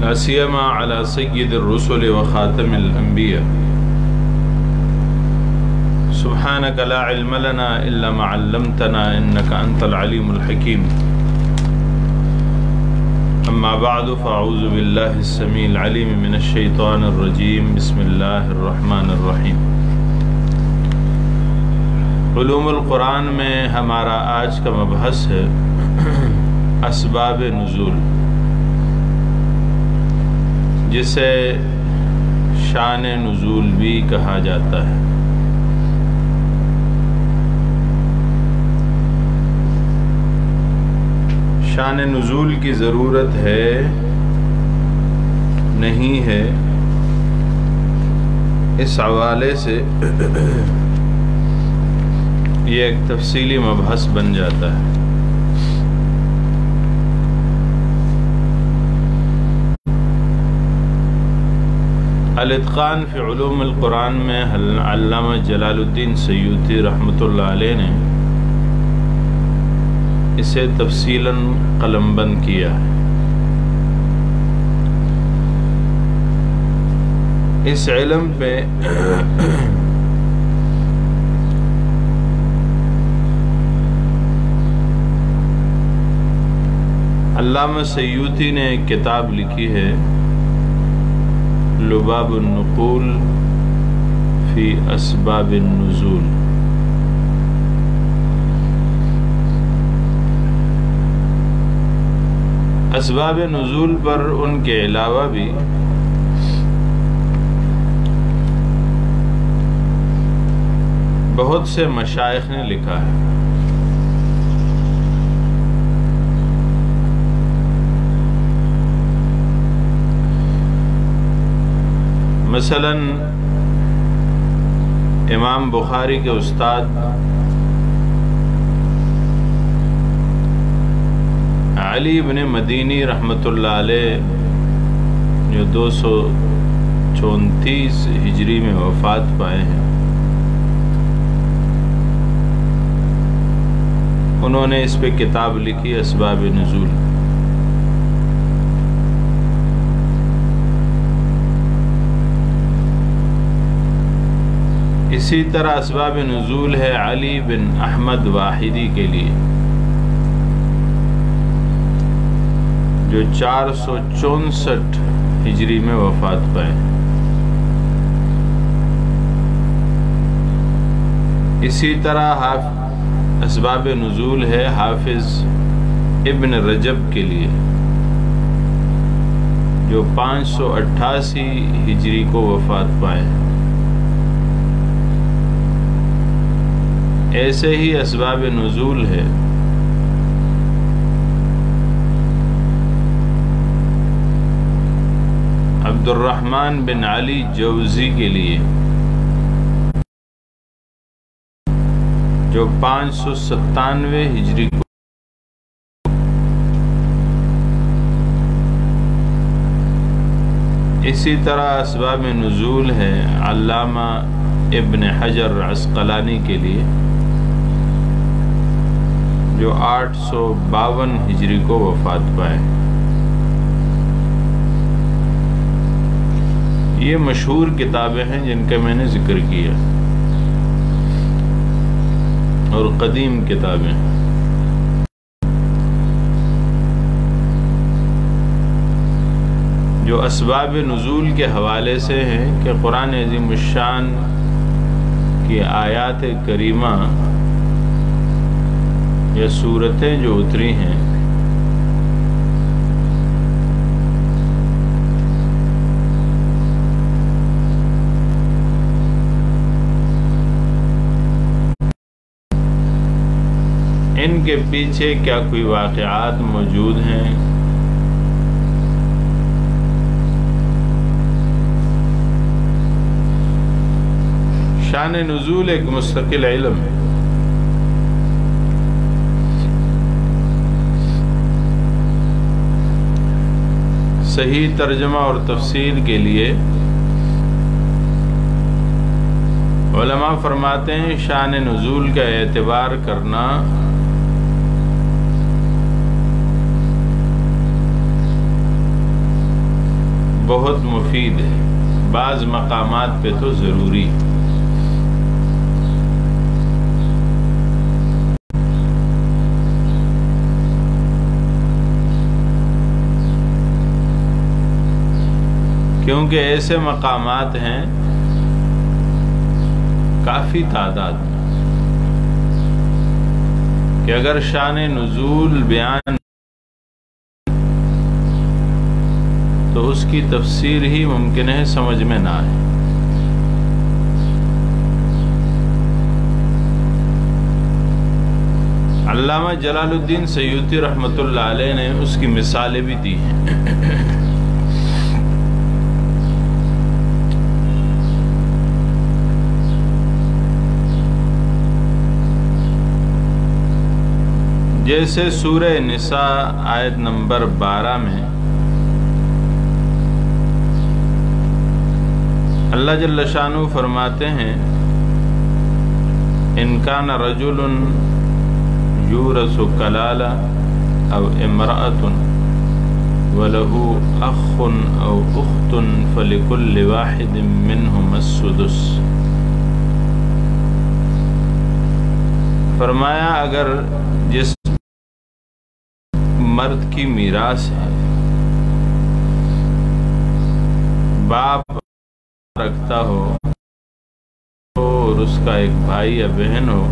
لا سيما على سيد الرسل وخاتم الأنبياء. سبحانك لا علم لنا إلا ما علمتنا إنك أنت العليم الحكيم. أما بعد فأعوذ بالله السميع العليم من الشيطان الرجيم. بسم الله الرحمن الرحيم. علوم القرآن میں ہمارا آج کا مبحث ہے اسباب نزول، جسے شان نزول بھی کہا جاتا ہے۔ شان نزول کی ضرورت ہے نہیں ہے، اس حوالے سے یہ ایک تفصیلی مبحث بن جاتا ہے۔ الاتقان فی علوم القرآن میں علامہ جلال الدین سیوطی رحمۃ اللہ علیہ نے اسے تفصیلاً قلم بند کیا ہے۔ اس علم پہ علامہ سیوطی نے ایک کتاب لکھی ہے لباب النقول فی اسباب النزول۔ اسباب نزول پر ان کے علاوہ بھی بہت سے مشائخ نے لکھا ہے۔ مثلاً امام بخاری کے استاد علی بن مدینی رحمۃ اللہ علیہ جو 234 ہجری میں وفات پائے ہیں، انہوں نے اس پہ کتاب لکھی اسباب نزول۔ اسی طرح اسباب نزول ہے علی بن احمد واحدی کے لیے جو 464 ہجری میں وفات پائے۔ اسی طرح اسباب نزول ہے حافظ ابن رجب کے لیے جو 588 ہجری کو وفات پائے۔ ایسے ہی اسباب نزول ہے عبد الرحمن بن علی جوزی کے لیے جو 597 ہجری کو۔ اسی طرح اسباب نزول ہے علامہ ابن حجر عسقلانی کے لیے جو 852 ہجری کو وفات پائے۔ یہ مشہور کتابیں ہیں جن کا میں نے ذکر کیا اور قدیم کتابیں۔ جو اسباب نزول کے حوالے سے ہیں کہ قرآن عظیم الشان کی آیات کریمہ یا سورتیں جو اتری ہیں ان کے پیچھے کیا کوئی واقعات موجود ہیں، شان نزول ایک مستقل علم ہے۔ صحیح ترجمہ اور تفسیر کے لیے علماء فرماتے ہیں شان نزول کا اعتبار کرنا بہت مفید ہے، بعض مقامات پہ تو ضروری ہے۔ کیونکہ ایسے مقامات ہیں کافی تعداد میں کہ اگر شان نزول بیان تو اس کی تفسیر ہی ممکن ہے سمجھ میں نہ آئے۔ علامہ جلال الدین سیوطی رحمۃ اللہ علیہ نے اس کی مثالیں بھی دی ہیں۔ جیسے سورہ نساء آیت نمبر 12 میں اللہ جل شانہ فرماتے ہیں ان کان رجل یورث کلالہ او امرأۃ وله اخ او اخت فلکل واحد منہم السدس۔ فرمایا اگر جس مرد کی میراث ہے، باپ رکھتا ہو اور اس کا ایک بھائی یا بہن ہو،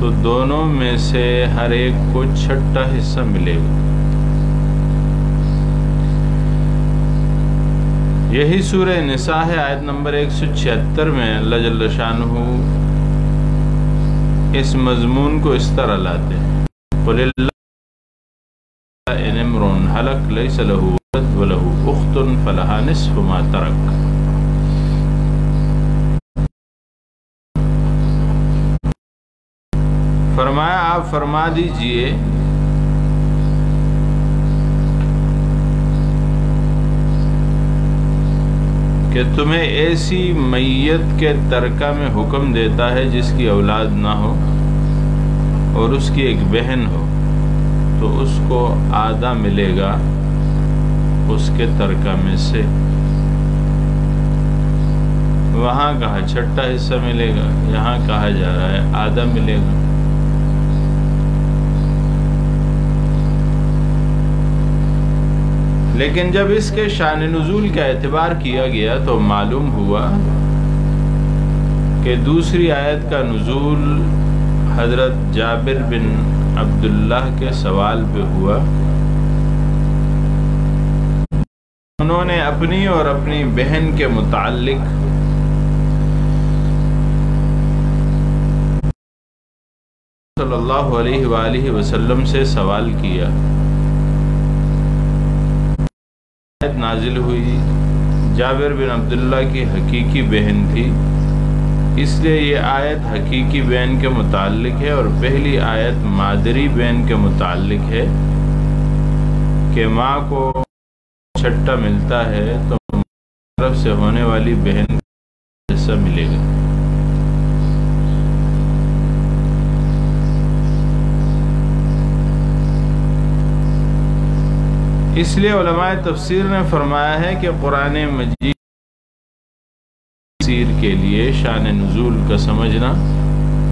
تو دونوں میں سے ہر ایک کو چھٹا حصہ ملے گا۔ یہی سورہ نساء ہے، آیت نمبر 176 میں اللہ جل شانہ اس مضمون کو اس طرح لاتے ہیں قل اللہ ان امرؤ ہلک لیس لہ ولد ولہ اخت فلہا نصف ما ترک۔ فرمایا آپ فرما دیجئے کہ تمہیں ایسی میت کے ترکہ میں حکم دیتا ہے جس کی اولاد نہ ہو اور اس کی ایک بہن ہو، تو اس کو آدھا ملے گا اس کے ترکہ میں سے۔ وہاں کہا چھٹا حصہ ملے گا، یہاں کہا جا رہا ہے آدھا ملے گا۔ لیکن جب اس کے شان نزول کا اعتبار کیا گیا تو معلوم ہوا کہ دوسری آیت کا نزول حضرت جابر بن عبداللہ کے سوال پہ ہوا۔ انہوں نے اپنی اور اپنی بہن کے متعلق صلی اللہ علیہ وآلہ وسلم سے سوال کیا۔ آیت نازل ہوئی، جابر بن عبداللہ کی حقیقی بہن تھی، اس لیے یہ آیت حقیقی بہن کے متعلق ہے، اور پہلی آیت مادری بہن کے متعلق ہے کہ ماں کو چھٹا ملتا ہے تو طرف سے ہونے والی بہن کو حصہ ملے گا۔ اس لیے علماء تفسیر نے فرمایا ہے کہ قرآن مجید تفسیر کے لیے شان نزول کا سمجھنا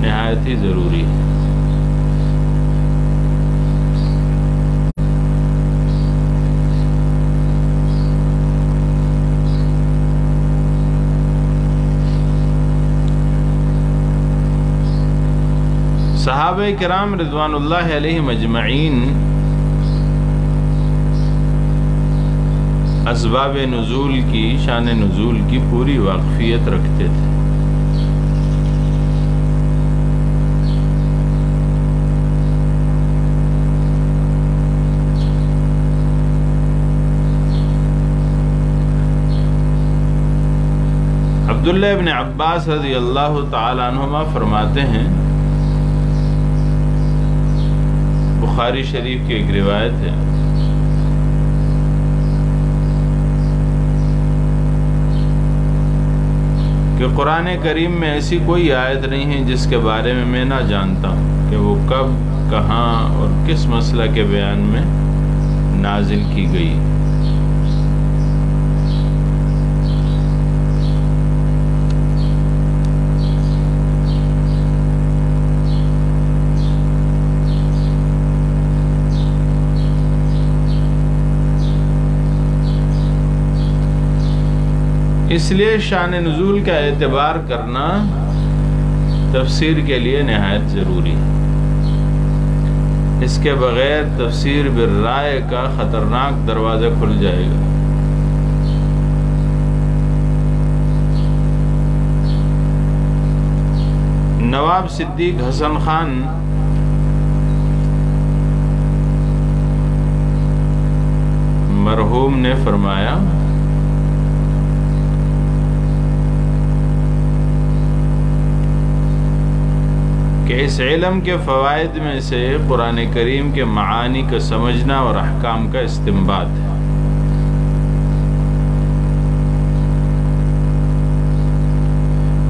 نہایت ہی ضروری ہے۔ صحابہ کرام رضوان اللہ علیہم اجمعین اسباب نزول کی، شان نزول کی پوری واقفیت رکھتے تھے۔ عبداللہ ابن عباس رضی اللہ تعالی عنہما فرماتے ہیں، بخاری شریف کی ایک روایت ہے، کہ قرآن کریم میں ایسی کوئی آیت نہیں ہے جس کے بارے میں نہ جانتا ہوں کہ وہ کب، کہاں اور کس مسئلہ کے بیان میں نازل کی گئی۔ اس لیے شان نزول کا اعتبار کرنا تفسیر کے لیے نہایت ضروری ہے۔ اس کے بغیر تفسیر بالرائے کا خطرناک دروازہ کھل جائے گا۔ نواب صدیق حسن خان مرحوم نے فرمایا کہ اس علم کے فوائد میں سے قرآن کریم کے معانی کا سمجھنا اور احکام کا استنباط ہے۔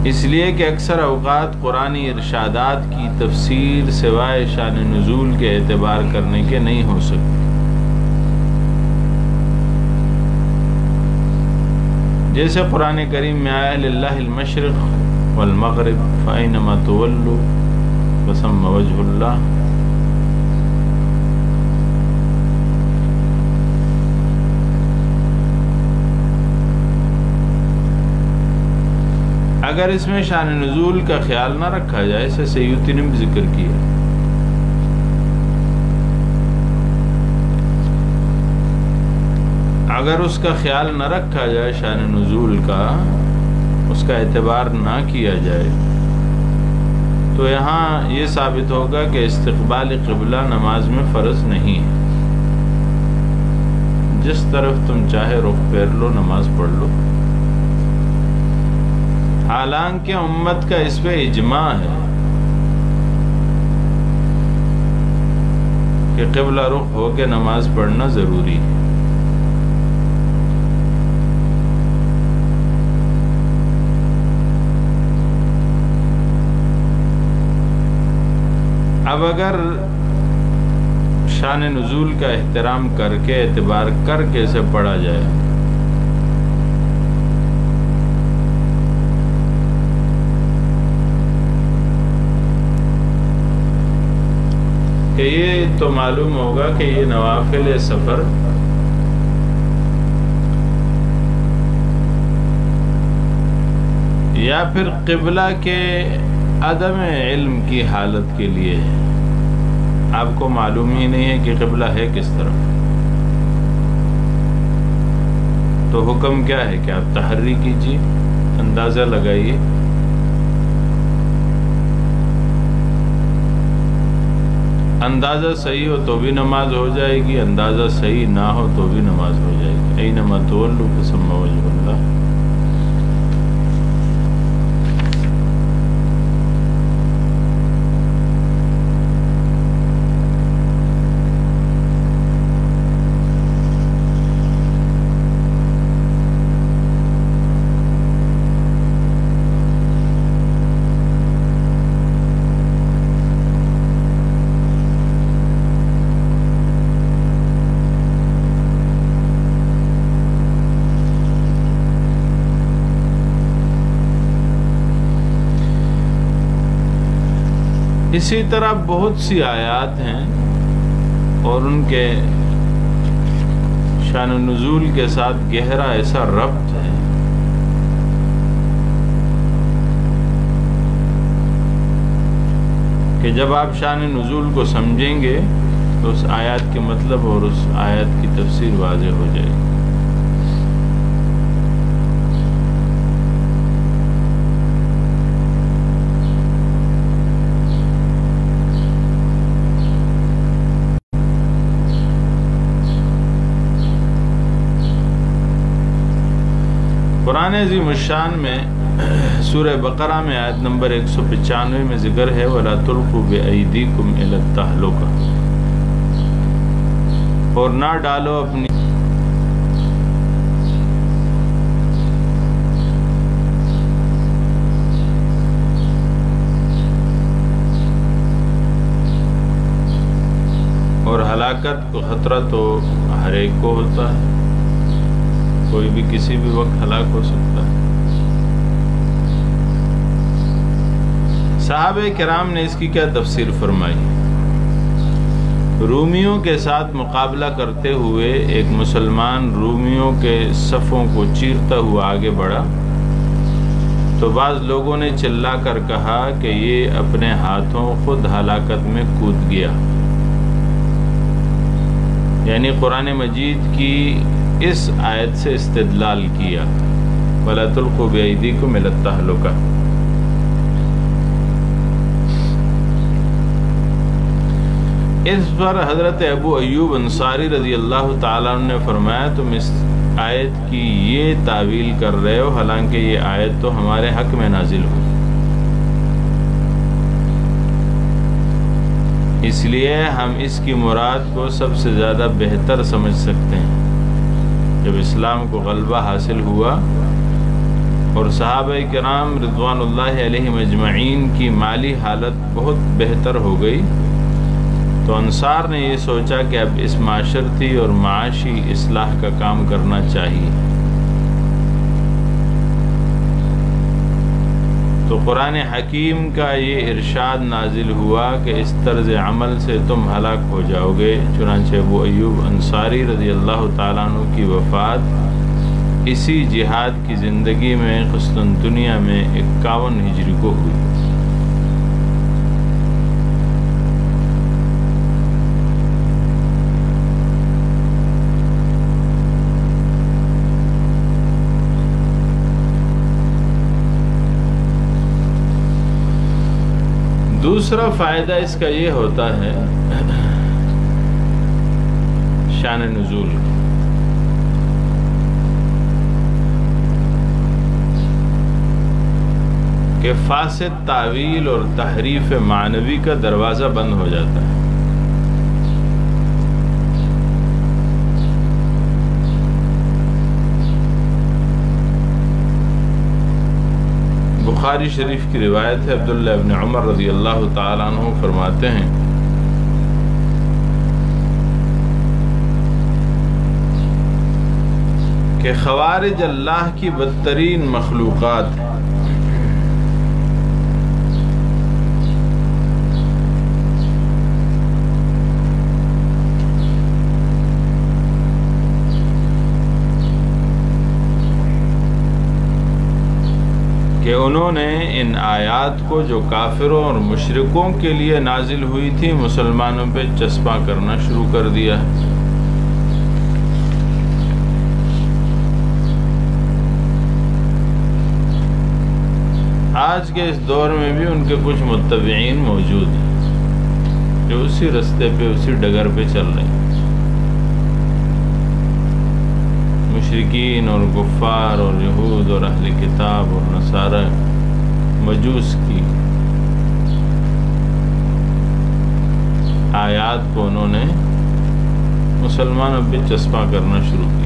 اس لیے کہ اکثر اوقات قرآنی ارشادات کی تفسیر سوائے شان نزول کے اعتبار کرنے کے نہیں ہو سکتی۔ جیسے قرآن کریم میں آیا للہ المشرق والمغرب فأینما تولوا فثم وجہ اللہ۔ اگر اس میں شان نزول کا خیال نہ رکھا جائے، اسے سیوطی نے بھی ذکر کیا، اگر اس کا خیال نہ رکھا جائے شان نزول کا، اس کا اعتبار نہ کیا جائے، تو یہاں یہ ثابت ہوگا کہ استقبال قبلہ نماز میں فرض نہیں ہے۔ جس طرف تم چاہے رخ پھیر لو، نماز پڑھ لو۔ حالانکہ امت کا اس پہ اجماع ہے کہ قبلہ رخ ہو کے نماز پڑھنا ضروری ہے۔ اب اگر شان نزول کا احترام کر کے، اعتبار کر کے اسے پڑھا جائے، کہ یہ تو معلوم ہوگا کہ یہ نوافل سفر یا پھر قبلہ کے عدم علم کی حالت کے لیے ہے۔ آپ کو معلوم ہی نہیں ہے کہ قبلہ ہے کس طرف، تو حکم کیا ہے کہ آپ تحری کیجیے، اندازہ لگائیے۔ اندازہ صحیح ہو تو بھی نماز ہو جائے گی، اندازہ صحیح نہ ہو تو بھی نماز ہو جائے گی۔ اینما تولوا فثم وجہ اللہ۔ اسی طرح بہت سی آیات ہیں اور ان کے شان نزول کے ساتھ گہرا ایسا ربط ہے کہ جب آپ شان نزول کو سمجھیں گے تو اس آیات کے مطلب اور اس آیات کی تفسیر واضح ہو جائے گی۔ قرآن عظیم الشان میں سورہ بقرہ میں آیت نمبر 195 میں ذکر ہے وَلَا تُلْقُوا بِأَيْدِيكُمْ إِلَى التَّهْلُكَةِ، اور نہ ڈالو اپنی اور ہلاکت کو خطرہ تو ہر ایک کو ہوتا ہے، کوئی بھی کسی بھی وقت ہلاک ہو سکتا ہے۔ صحابہ کرام نے اس کی کیا تفسیر فرمائی؟ رومیوں کے ساتھ مقابلہ کرتے ہوئے ایک مسلمان رومیوں کے صفوں کو چیرتا ہوا آگے بڑھا تو بعض لوگوں نے چلا کر کہا کہ یہ اپنے ہاتھوں خود ہلاکت میں کود گیا، یعنی قرآن مجید کی اس آیت سے استدلال کیا وَلَا تُلْقُوا بِأَيْدِيكُمْ إِلَى التَّهْلُكَةِ۔ اس پر حضرت ابو ایوب انصاری رضی اللہ تعالیٰ عنہ نے فرمایا تم اس آیت کی یہ تعویل کر رہے ہو، حالانکہ یہ آیت تو ہمارے حق میں نازل ہوئی، اس لیے ہم اس کی مراد کو سب سے زیادہ بہتر سمجھ سکتے ہیں۔ جب اسلام کو غلبہ حاصل ہوا اور صحابہ کرام رضوان اللہ علیہم اجمعین کی مالی حالت بہت بہتر ہو گئی تو انصار نے یہ سوچا کہ اب اس معاشرتی اور معاشی اصلاح کا کام کرنا چاہیے، تو قرآن حکیم کا یہ ارشاد نازل ہوا کہ اس طرز عمل سے تم ہلاک ہو جاؤ گے۔ چنانچہ ابو ایوب انصاری رضی اللہ تعالیٰ عنہ کی وفات اسی جہاد کی زندگی میں قسطنطنیہ میں 51 ہجری کو ہوئی۔ دوسرا فائدہ اس کا یہ ہوتا ہے شان نزول کہ فاسد تعویل اور تحریف معنوی کا دروازہ بند ہو جاتا ہے۔ بخاری شریف کی روایت ہے، عبداللہ ابن عمر رضی اللہ تعالیٰ عنہ فرماتے ہیں کہ خوارج اللہ کی بدترین مخلوقات ہیں، کہ انہوں نے ان آیات کو جو کافروں اور مشرکوں کے لیے نازل ہوئی تھی مسلمانوں پہ چسپاں کرنا شروع کر دیا ہے۔ آج کے اس دور میں بھی ان کے کچھ متبعین موجود ہیں جو اسی رستے پہ اسی ڈگر پہ چل رہے ہیں۔ مشرکین اور کفار اور یہود اور اہل کتاب اور نصارہ مجوس کی آیات کو انہوں نے مسلمانوں پہ چسپاں کرنا شروع کیا۔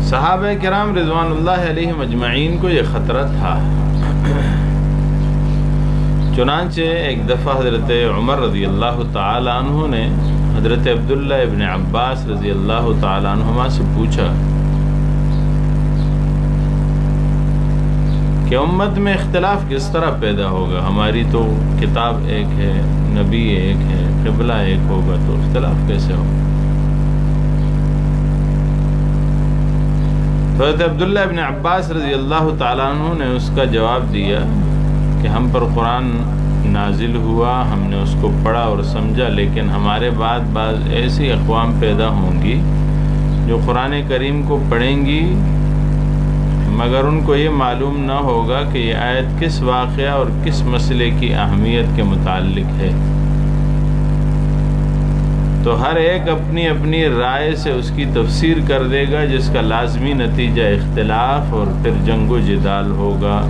صحابہ کرام رضوان اللہ علیہم اجمعین کو یہ خطرہ تھا، چنانچہ ایک دفعہ حضرت عمر رضی اللہ تعالی عنہ نے حضرت عبداللہ ابن عباس رضی اللہ تعالی عنہما سے پوچھا کہ امت میں اختلاف کس طرح پیدا ہوگا؟ ہماری تو کتاب ایک ہے، نبی ایک ہے، قبلہ ایک ہوگا، تو اختلاف کیسے ہوگا؟ حضرت عبداللہ ابن عباس رضی اللہ تعالیٰ عنہ نے اس کا جواب دیا کہ ہم پر قرآن نازل ہوا، ہم نے اس کو پڑھا اور سمجھا، لیکن ہمارے بعض ایسی اقوام پیدا ہوں گی جو قرآن کریم کو پڑھیں گی مگر ان کو یہ معلوم نہ ہوگا کہ یہ آیت کس واقعہ اور کس مسئلے کی اہمیت کے متعلق ہے، تو ہر ایک اپنی اپنی رائے سے اس کی تفسیر کر دے گا، جس کا لازمی نتیجہ اختلاف اور پھر جنگ و جدال ہوگا۔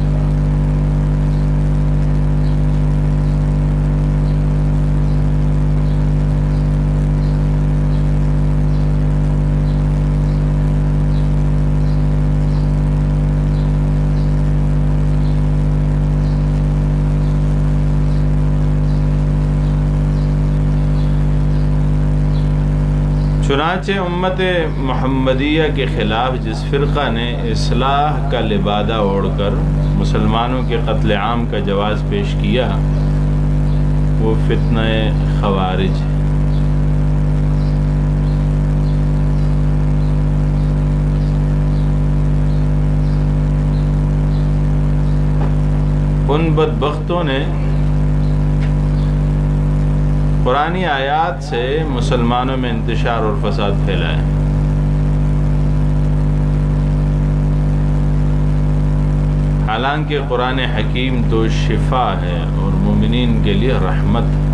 چنانچہ امت محمدیہ کے خلاف جس فرقہ نے اصلاح کا لبادہ اوڑھ کر مسلمانوں کے قتل عام کا جواز پیش کیا وہ فتنہ خوارج ہے۔ ان بدبختوں نے قرآنی آیات سے مسلمانوں میں انتشار اور فساد پھیلایا۔ حالانکہ قرآن حکیم تو شفا ہے اور مومنین کے لیے رحمت ہے۔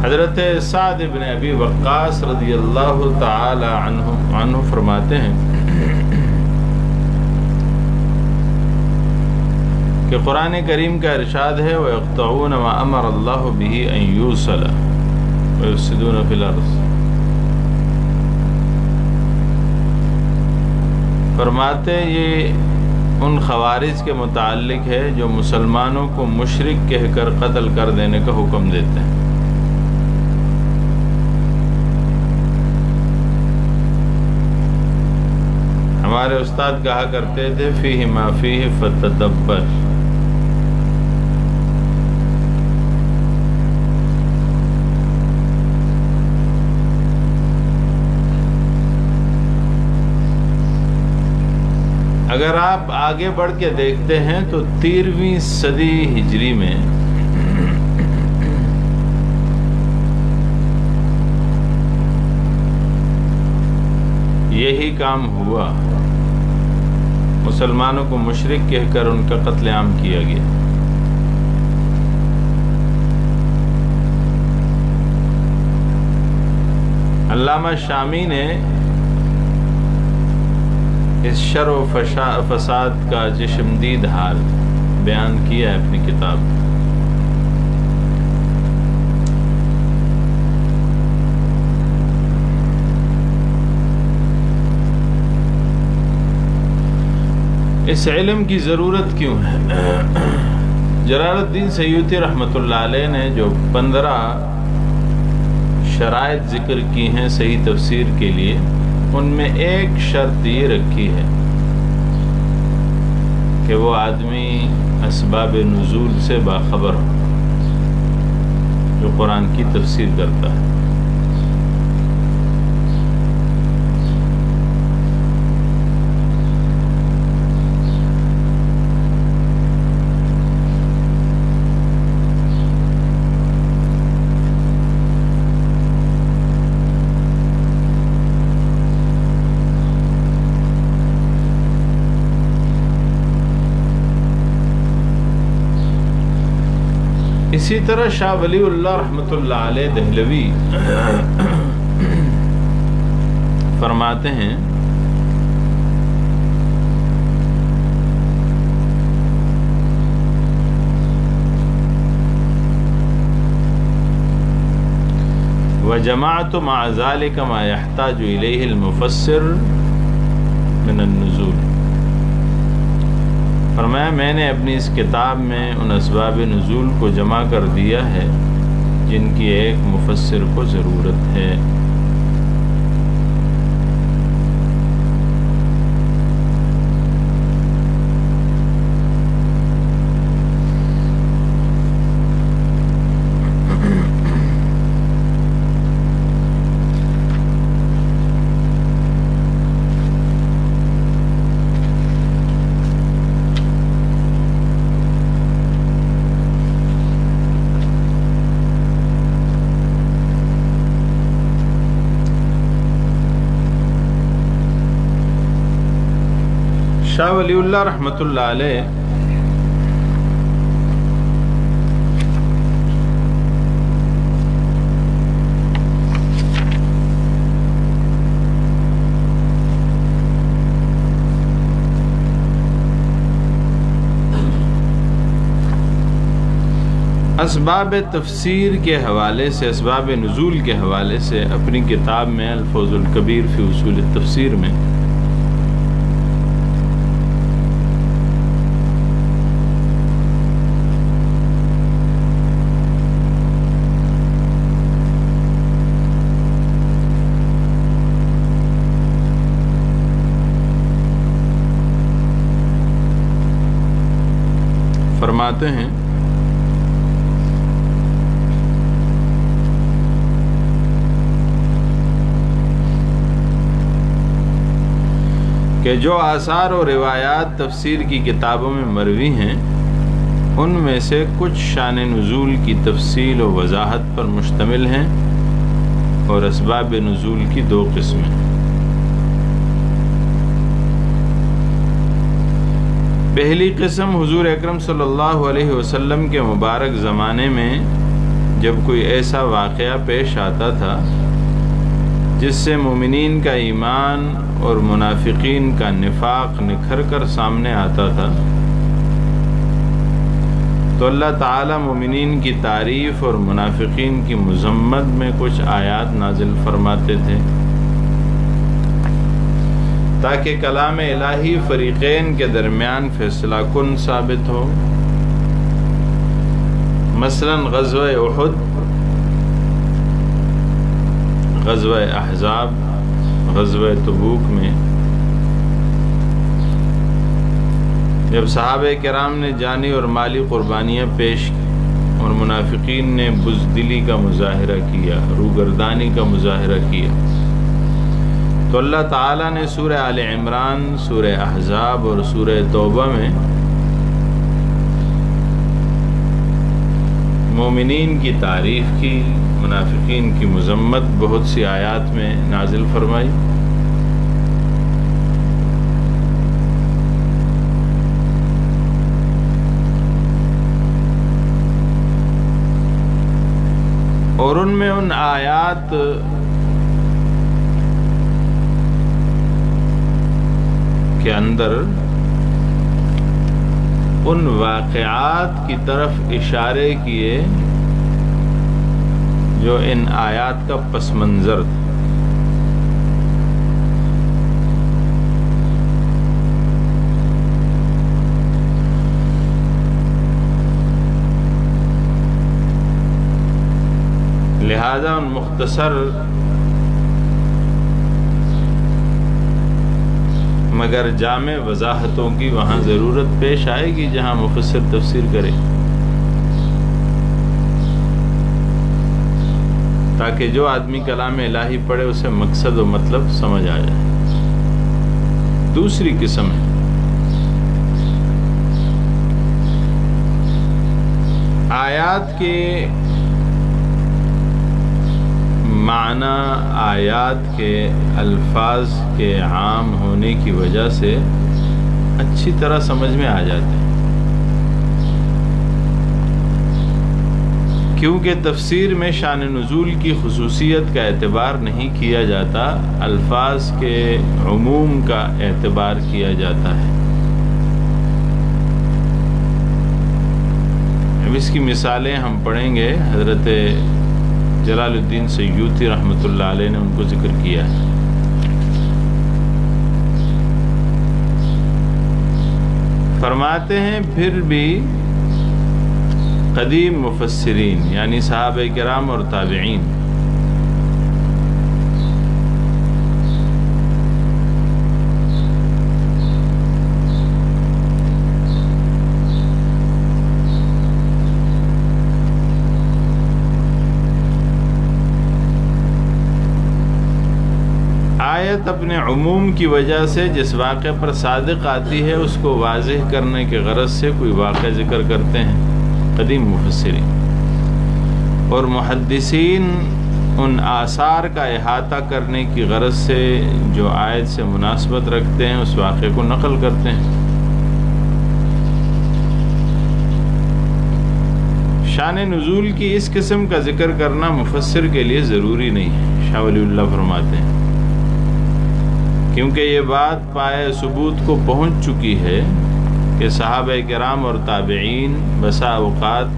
حضرت سعد بن ابی وقاص رضی اللہ تعالی عنہ فرماتے ہیں کہ قرآن کریم کا ارشاد ہے وَيَقْطَعُونَ مَا أَمَرَ اللَّهُ بِهِ أَن يُوصَلَ وَيُفْسِدُونَ فِي الْأَرْضِ۔ فرماتے یہ ان خوارج کے متعلق ہے جو مسلمانوں کو مشرک کہہ کر قتل کر دینے کا حکم دیتے ہیں۔ ہمارے استاد کہا کرتے تھے فیہ ما فیہ فتدبر۔ اگر آپ آگے بڑھ کے دیکھتے ہیں تو 13ویں صدی ہجری میں یہی کام ہوا، مسلمانوں کو مشرک کہہ کر ان کا قتل عام کیا گیا۔ علامہ شامی نے اس شر و فساد کا چشمدید حال بیان کیا ہے اپنی کتاب۔ اس علم کی ضرورت کیوں ہے؟ جلال الدین سیوطی رحمۃ اللہ علیہ نے جو 15 شرائط ذکر کی ہیں صحیح تفسیر کے لیے، ان میں ایک شرط یہ رکھی ہے کہ وہ آدمی اسباب نزول سے باخبر ہو جو قرآن کی تفسیر کرتا ہے۔ اسی طرح شاہ ولی اللہ رحمۃ اللہ علیہ دہلوی فرماتے ہیں وَجَمَعْتُ مَعَ ذَلِكَ مَا يَحْتَاجُ إِلَيْهِ الْمُفَسِّرُ مِنَ النُّزُولِ۔ فرمایا میں نے اپنی اس کتاب میں ان اسباب نزول کو جمع کر دیا ہے جن کی ایک مفسر کو ضرورت ہے۔ شاہ ولی اللہ رحمۃ اللہ علیہ اسباب تفسیر کے حوالے سے، اسباب نزول کے حوالے سے اپنی کتاب میں الفوز الکبیر فی اصول التفسیر میں فرماتے ہیں کہ جو آثار و روایات تفسیر کی کتابوں میں مروی ہیں ان میں سے کچھ شان نزول کی تفصیل و وضاحت پر مشتمل ہیں اور اسباب نزول کی دو قسمیں۔ پہلی قسم حضور اکرم صلی اللہ علیہ وسلم کے مبارک زمانے میں جب کوئی ایسا واقعہ پیش آتا تھا جس سے مومنین کا ایمان اور منافقین کا نفاق نکھر کر سامنے آتا تھا تو اللہ تعالی مومنین کی تعریف اور منافقین کی مذمت میں کچھ آیات نازل فرماتے تھے تاکہ کلام الہی فریقین کے درمیان فیصلہ کن ثابت ہو۔ مثلا غزوہ احد، غزوہ احزاب، غزوہ تبوک میں جب صحابہ کرام نے جانی اور مالی قربانیاں پیش اور منافقین نے بزدلی کا مظاہرہ کیا، روگردانی کا مظاہرہ کیا، تو اللہ تعالیٰ نے سورہ آل عمران، سورہ احزاب اور سورہ توبہ میں مومنین کی تعریف کی، منافقین کی مذمت بہت سی آیات میں نازل فرمائی۔ اور ان میں ان آیات کے اندر ان واقعات کی طرف اشارے کیے جو ان آیات کا پس منظر تھا۔ لہذا ان مختصر مگر جامع وضاحتوں کی وہاں ضرورت پیش آئے گی جہاں مفسر تفسیر کرے، تاکہ جو آدمی کلام الہی پڑھے اسے مقصد و مطلب سمجھ آ جائے۔ دوسری قسم ہے آیات کے معنی، آیات کے الفاظ کے عام ہونے کی وجہ سے اچھی طرح سمجھ میں آ جاتے ہیں، کیونکہ تفسیر میں شان نزول کی خصوصیت کا اعتبار نہیں کیا جاتا، الفاظ کے عموم کا اعتبار کیا جاتا ہے۔ اب اس کی مثالیں ہم پڑھیں گے، حضرت جلال الدین سیوطی رحمۃ اللہ علیہ نے ان کو ذکر کیا ہے۔ فرماتے ہیں پھر بھی قدیم مفسرین یعنی صحابہ کرام اور تابعین آیت اپنے عموم کی وجہ سے جس واقعے پر صادق آتی ہے اس کو واضح کرنے کے غرض سے کوئی واقعہ ذکر کرتے ہیں قدیم مفسرین، اور محدثین ان آثار کا احاطہ کرنے کی غرض سے جو آیت سے مناسبت رکھتے ہیں اس واقعے کو نقل کرتے ہیں۔ شان نزول کی اس قسم کا ذکر کرنا مفسر کے لیے ضروری نہیں ہے، شاہ ولی اللہ فرماتے ہیں، کیونکہ یہ بات پائے ثبوت کو پہنچ چکی ہے کہ صحابہ کرام اور تابعین بسا اوقات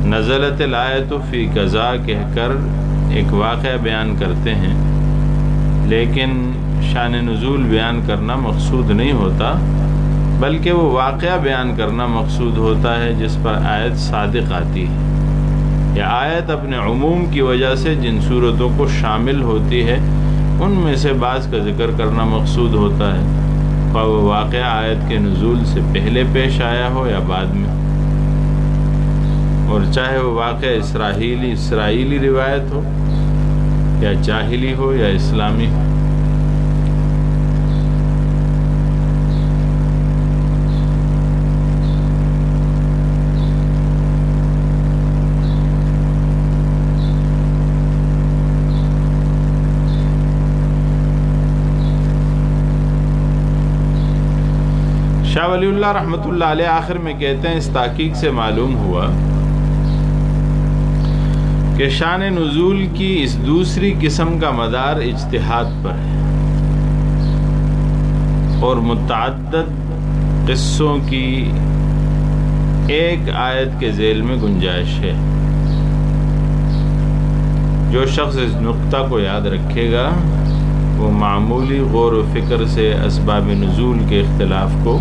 نزلت الآیت فی قضا کہہ کر ایک واقعہ بیان کرتے ہیں، لیکن شان نزول بیان کرنا مقصود نہیں ہوتا، بلکہ وہ واقعہ بیان کرنا مقصود ہوتا ہے جس پر آیت صادق آتی ہے، یا آیت اپنے عموم کی وجہ سے جن صورتوں کو شامل ہوتی ہے ان میں سے بعض کا ذکر کرنا مقصود ہوتا ہے، خواہ وہ واقعہ آیت کے نزول سے پہلے پیش آیا ہو یا بعد میں، اور چاہے وہ واقعہ اسرائیلی روایت ہو یا جاہلی ہو یا اسلامی ہو۔ شاہ ولی اللہ رحمۃ اللہ علیہ آخر میں کہتے ہیں، اس تحقیق سے معلوم ہوا کہ شان نزول کی اس دوسری قسم کا مدار اجتہاد پر ہے، اور متعدد قصوں کی ایک آیت کے ذیل میں گنجائش ہے۔ جو شخص اس نقطہ کو یاد رکھے گا وہ معمولی غور و فکر سے اسباب نزول کے اختلاف کو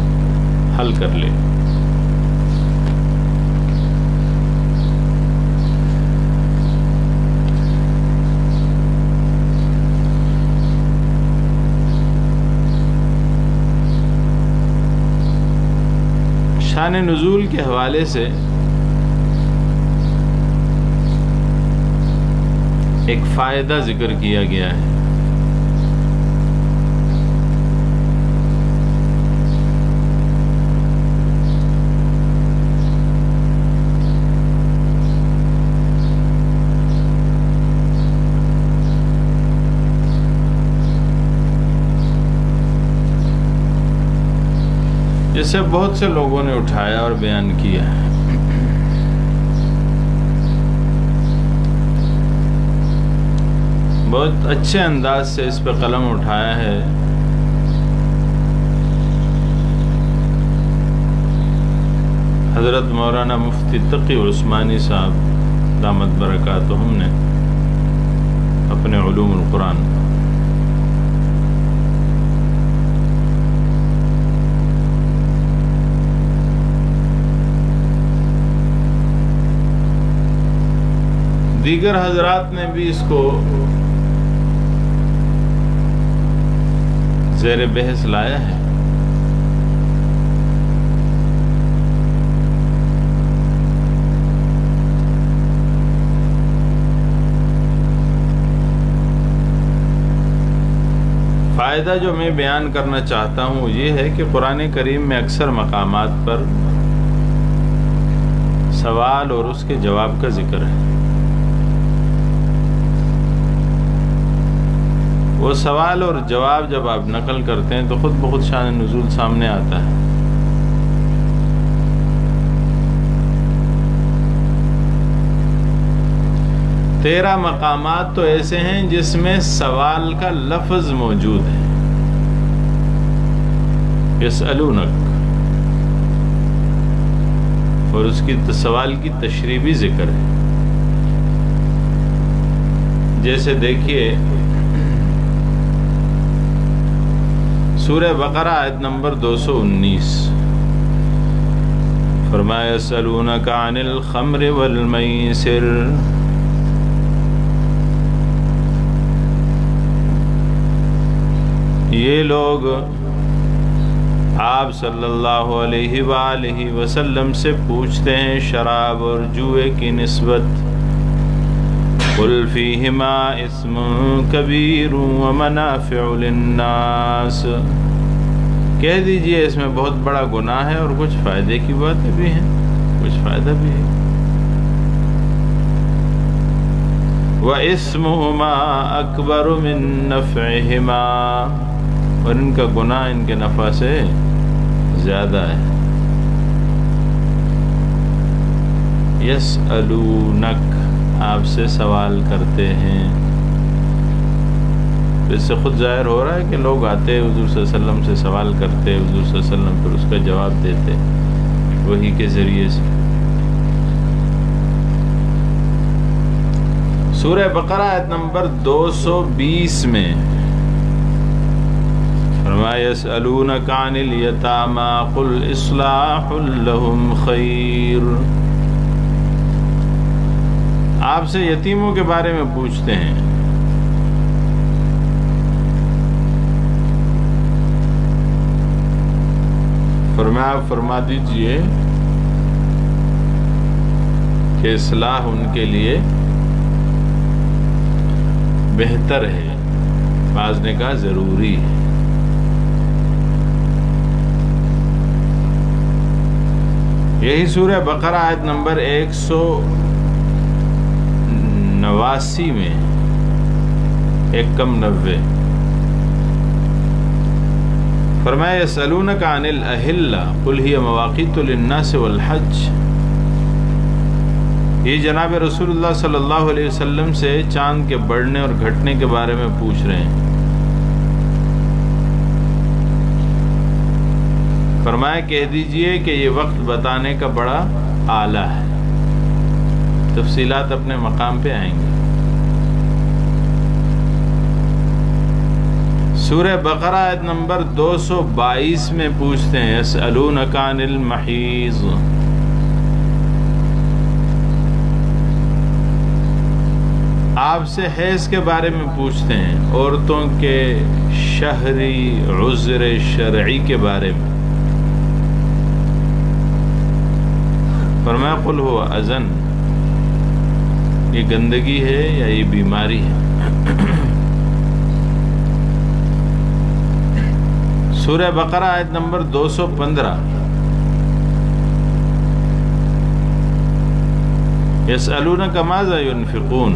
حل کر لے۔ شان نزول کے حوالے سے ایک فائدہ ذکر کیا گیا ہے۔ جسے بہت سے لوگوں نے اٹھایا اور بیان کیا ہے۔ بہت اچھے انداز سے اس پہ قلم اٹھایا ہے حضرت مولانا مفتی تقی عثمانی صاحب دامت برکاتہم نے اپنے علوم القرآن۔ دیگر حضرات نے بھی اس کو زیر بحث لایا ہے۔ فائدہ جو میں بیان کرنا چاہتا ہوں وہ یہ ہے کہ قرآن کریم میں اکثر مقامات پر سوال اور اس کے جواب کا ذکر ہے۔ وہ سوال اور جواب جب آپ نقل کرتے ہیں تو خود بخود شان نزول سامنے آتا ہے۔ تیرہ مقامات تو ایسے ہیں جس میں سوال کا لفظ موجود ہے، یسألونک، اور اس کی سوال کی تشریح بھی ذکر ہے۔ جیسے دیکھیے سورہ بقرہ آیت نمبر 219، فرمایا یسألونک عن الخمر والمیسر، یہ لوگ آپ صلی اللہ علیہ وآلہ وسلم سے پوچھتے ہیں شراب اور جوئے کی نسبت۔ قل فیہما اسم کبیر ومنافع للناس، کہہ دیجئے اس میں بہت بڑا گناہ ہے اور کچھ فائدے کی باتیں بھی ہیں، کچھ فائدہ بھی ہے۔ وَإِسْمُهُمَا أَكْبَرُ مِن نَفْعِهِمَا، اور ان کا گناہ ان کے نفع سے زیادہ ہے۔ یسألونک، آپ سے سوال کرتے ہیں۔ اس سے خود ظاہر ہو رہا ہے کہ لوگ آتے حضور صلی اللہ علیہ وسلم سے سوال کرتے، حضور صلی اللہ علیہ وسلم پھر اس کا جواب دیتے وہی کے ذریعے سے۔ سورہ بقرہ آیت نمبر 220 میں فرمایا یسألونک عن الیتامی قل اصلاح لہم خیر، آپ سے یتیموں کے بارے میں پوچھتے ہیں۔ فرمایا آپ فرما دیجئے کہ اصلاح ان کے لیے بہتر ہے، بعض نے کہا ضروری ہے۔ یہی سورہ بقرہ آیت نمبر 189 میں 190 فرمایا یسألونک عن الأہلہ قل ہی مواقیت للناس والحج۔ یہ جناب رسول اللہ صلی اللہ علیہ وسلم سے چاند کے بڑھنے اور گھٹنے کے بارے میں پوچھ رہے ہیں۔ فرمایا کہہ دیجئے کہ یہ وقت بتانے کا بڑا آلہ ہے، تفصیلات اپنے مقام پہ آئیں گے۔ سورہ بقرہ آیت نمبر 222 میں پوچھتے ہیں یسألونک عن المحیض۔ آپ سے حیض کے بارے میں پوچھتے ہیں، عورتوں کے شہری عذر شرعی کے بارے میں۔ فرمایا قل ہوا اذن، یہ گندگی ہے یا یہ بیماری ہے۔ سورہ بقرہ آیت نمبر 215 یسألونک ماذا ينفقون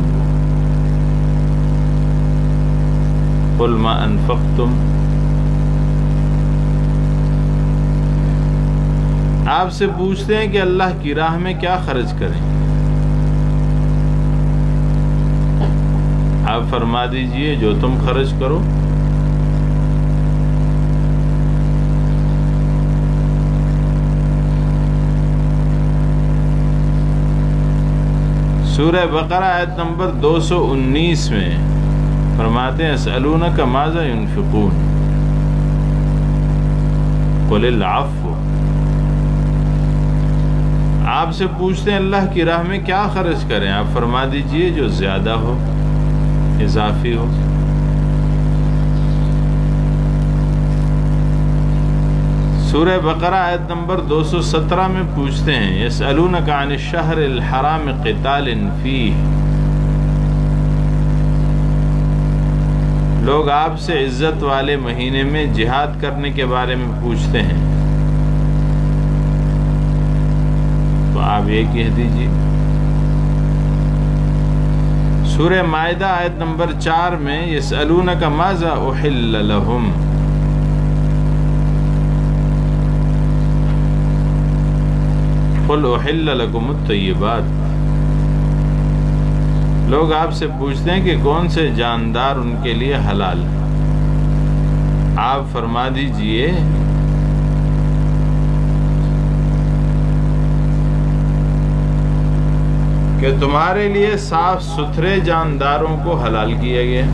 قل ما انفقتم۔ آپ سے پوچھتے ہیں کہ اللہ کی راہ میں کیا خرچ کریں، آپ فرما دیجئے جو تم خرچ کرو۔ سورہ بقرہ آیت نمبر 219 میں فرماتے ہیں یسألونک ماذا ينفقون قل العفو۔ آپ سے پوچھتے ہیں اللہ کی راہ میں کیا خرچ کریں، آپ فرما دیجئے جو زیادہ ہو، اضافی ہو۔ سورہ بقرہ آیت نمبر 217 میں پوچھتے ہیں یسألونک عن الشہر الحرام قتال فیہ۔ لوگ آپ سے عزت والے مہینے میں جہاد کرنے کے بارے میں پوچھتے ہیں، تو آپ یہ کہہ دیجئے۔ سورہ مائدہ آیت نمبر 4 میں یسألونک ماذا احل لہم۔ قل احل لکم الطیبات۔ لوگ آپ سے پوچھتے ہیں کہ کون سے جاندار ان کے لیے حلال ہیں، آپ فرما دیجئے کہ تمہارے لیے صاف ستھرے جانداروں کو حلال کیا گیا۔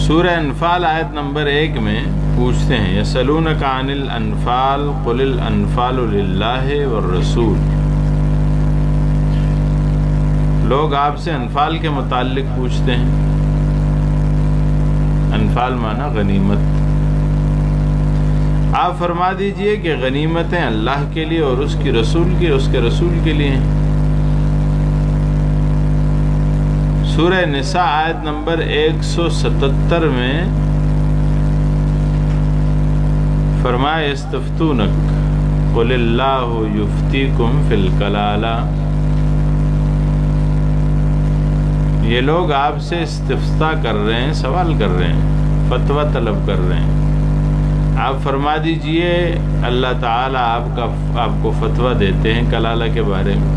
سورہ انفال آیت نمبر 1 میں پوچھتے ہیں یسألونک عن الانفال قل الانفال للہ والرسول۔ لوگ آپ سے انفال کے متعلق پوچھتے ہیں، انفال معنی غنیمت۔ آپ فرما دیجئے کہ غنیمتیں اللہ کے لیے اور اس کے رسول کے لیے ہیں۔ سورہ نساء آیت نمبر 177 میں فرمایا یستفتونک قل اللہ یفتیکم فی الکلالہ۔ یہ لوگ آپ سے استفتاء کر رہے ہیں، سوال کر رہے ہیں، فتویٰ طلب کر رہے ہیں، آپ فرما دیجئے اللہ تعالیٰ آپ کو فتویٰ دیتے ہیں کلالہ کے بارے میں۔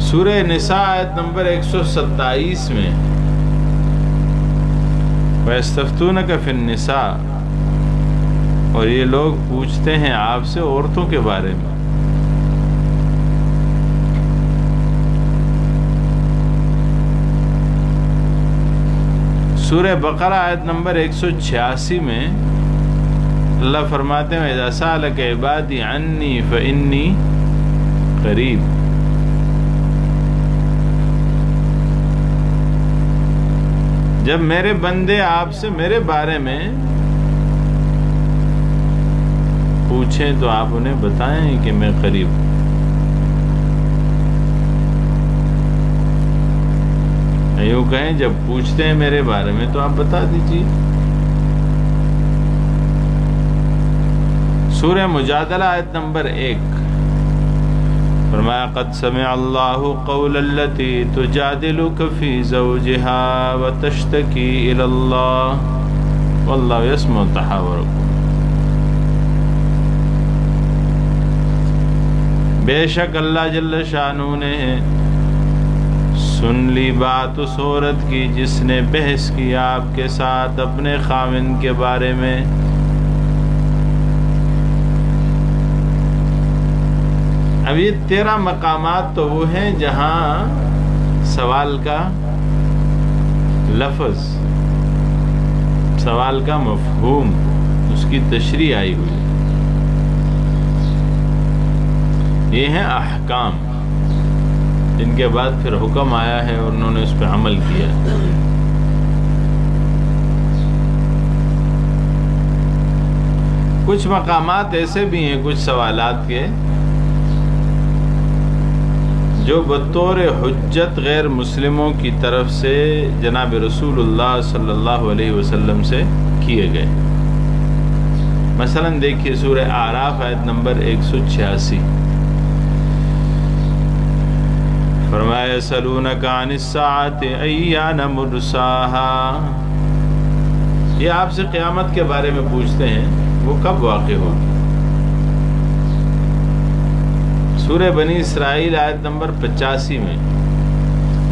سورہ نساء آیت نمبر 127 میں وَيَسْتَفْتُونَكَ فِي النِّسَاءِ، اور یہ لوگ پوچھتے ہیں آپ سے عورتوں کے بارے میں۔ سورہ بقرہ آیت نمبر 186 میں اللہ فرماتے ہیں اِذَا سَأَلَكَ عِبَادِي عَنِّي فَإِنِّي قَرِيبٌ۔ جب میرے بندے آپ سے میرے بارے میں پوچھیں تو آپ انہیں بتائیں کہ میں قریب ہوں۔ یوں کہیں جب پوچھتے ہیں میرے بارے میں تو آپ بتا دیجیے۔ سورہ مجادلہ آیت نمبر 1 فرمایا قد سمع اللہ قول التی تجادلک فی زوجها وتشتکی الی اللہ واللہ یسمع تحاورکم۔ بے شک اللہ جل شانہ نے سن لی بات اس عورت کی جس نے بحث کی آپ کے ساتھ اپنے خاوند کے بارے میں۔ اب یہ 13 مقامات تو وہ ہیں جہاں سوال کا لفظ، سوال کا مفہوم، اس کی تشریح آئی ہوئی۔ یہ ہیں احکام جن کے بعد پھر حکم آیا ہے اور انہوں نے اس پہ عمل کیا۔ کچھ مقامات ایسے بھی ہیں کچھ سوالات کے جو بطور حجت غیر مسلموں کی طرف سے جناب رسول اللہ صلی اللہ علیہ وسلم سے کیے گئے۔ مثلا دیکھیے سورہ اعراف آیت نمبر 186 فرمایا یسألونک عن الساعۃ ایان مرساہا، یہ آپ سے قیامت کے بارے میں پوچھتے ہیں وہ کب واقع ہوگی۔ سورہ بنی اسرائیل آیت نمبر 85 میں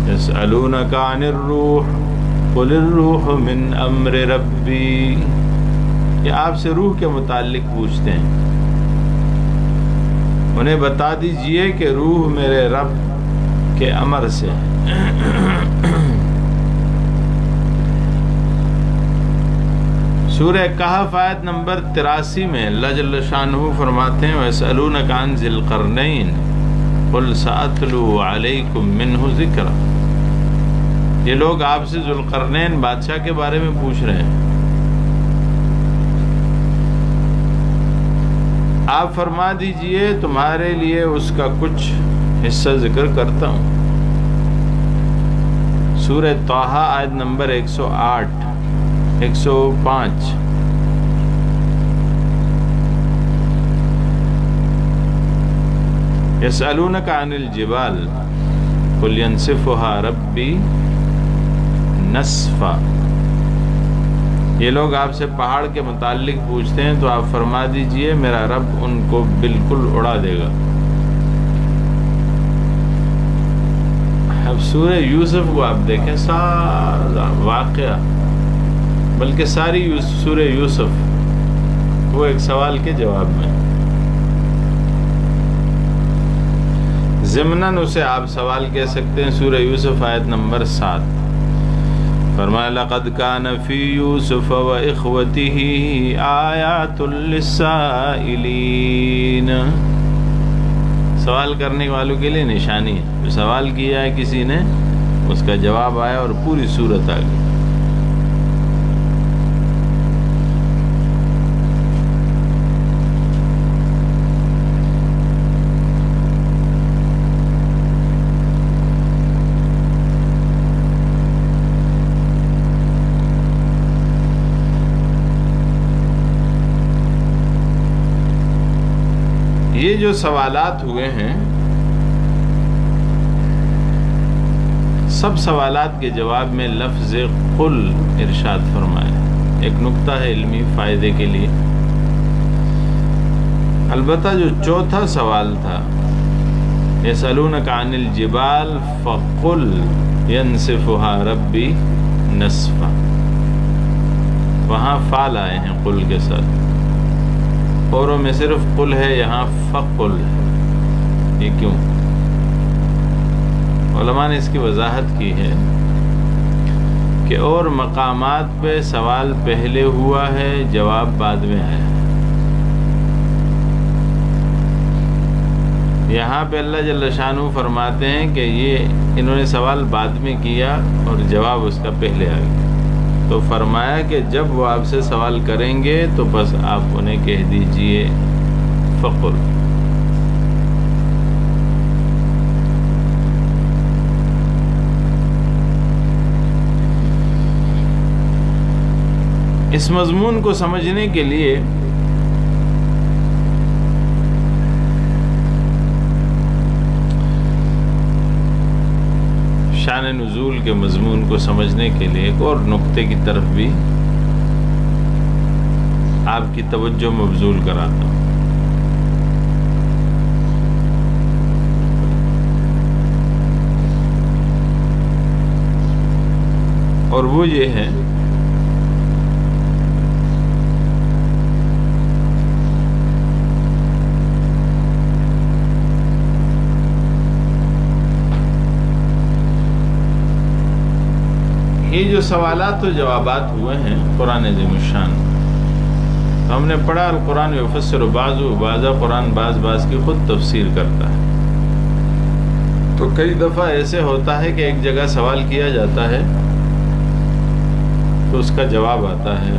یسألونک عن الروح قل الروح من امر ربی، یہ آپ سے روح کے متعلق پوچھتے ہیں، انہیں بتا دیجئے کہ روح میرے رب کے امر سے۔ سورہ کہف آیت نمبر 83 میں اللہ جل شانہ فرماتے ہیں وَيَسْأَلُونَكَ عَنْ ذِي الْقَرْنَيْنِ قُلْ سَأَتْلُو عَلَيْكُمْ مِنْهُ ذِكْرًا، یہ لوگ آپ سے ذوالقرنین بادشاہ کے بارے میں پوچھ رہے ہیں، آپ فرما دیجئے تمہارے لیے اس کا کچھ حصہ ذکر کرتا ہوں۔ سورہ طٰہٰ آیت نمبر 108 105 یسألونک عن الجبال قل ینسفها ربی نسفا، یہ لوگ آپ سے پہاڑ کے متعلق پوچھتے ہیں تو آپ فرما دیجئے میرا رب ان کو بالکل اڑا دے گا۔ اب سورہ یوسف کو آپ دیکھیں، سارا واقعہ بلکہ ساری سورہ یوسف وہ ایک سوال کے جواب میں، ضمناً اسے آپ سوال کہہ سکتے ہیں۔ سورہ یوسف آیت نمبر 7 فرمایا لقد کان فی یوسف و اخوتہ آیات للسائلین، سوال کرنے والوں کے لیے نشانی ہے، جو سوال کیا ہے کسی نے اس کا جواب آیا اور پوری صورت آ گئی۔ یہ جو سوالات ہوئے ہیں سب سوالات کے جواب میں لفظ قل ارشاد فرمایا۔ ایک نکتہ ہے علمی فائدے کے لیے، البتہ جو چوتھا سوال تھا یسألونک عن الجبال فقل ینسفها ربی نسفا، وہاں فعل آئے ہیں قل کے ساتھ، اوروں میں صرف قل ہے، یہاں فقل ہے۔ یہ کیوں؟ علماء نے اس کی وضاحت کی ہے کہ اور مقامات پہ سوال پہلے ہوا ہے، جواب بعد میں آیا ہے۔ یہاں پہ اللہ جل شانہ فرماتے ہیں کہ یہ انہوں نے سوال بعد میں کیا اور جواب اس کا پہلے آ گیا۔ تو فرمایا کہ جب وہ آپ سے سوال کریں گے تو بس آپ انہیں کہہ دیجئے فقل. اس مضمون کو سمجھنے کے لیے شان نزول کے مضمون کو سمجھنے کے لیے ایک اور نقطے کی طرف بھی آپ کی توجہ مبذول کراتا ہوں. اور وہ یہ ہے یہ جو سوالات و جوابات ہوئے ہیں قرآن عظیم الشان، ہم نے پڑھا القرآن یفسر بعضہ بعضا، قرآن بعض کی خود تفسیر کرتا ہے. تو کئی دفعہ ایسے ہوتا ہے کہ ایک جگہ سوال کیا جاتا ہے تو اس کا جواب آتا ہے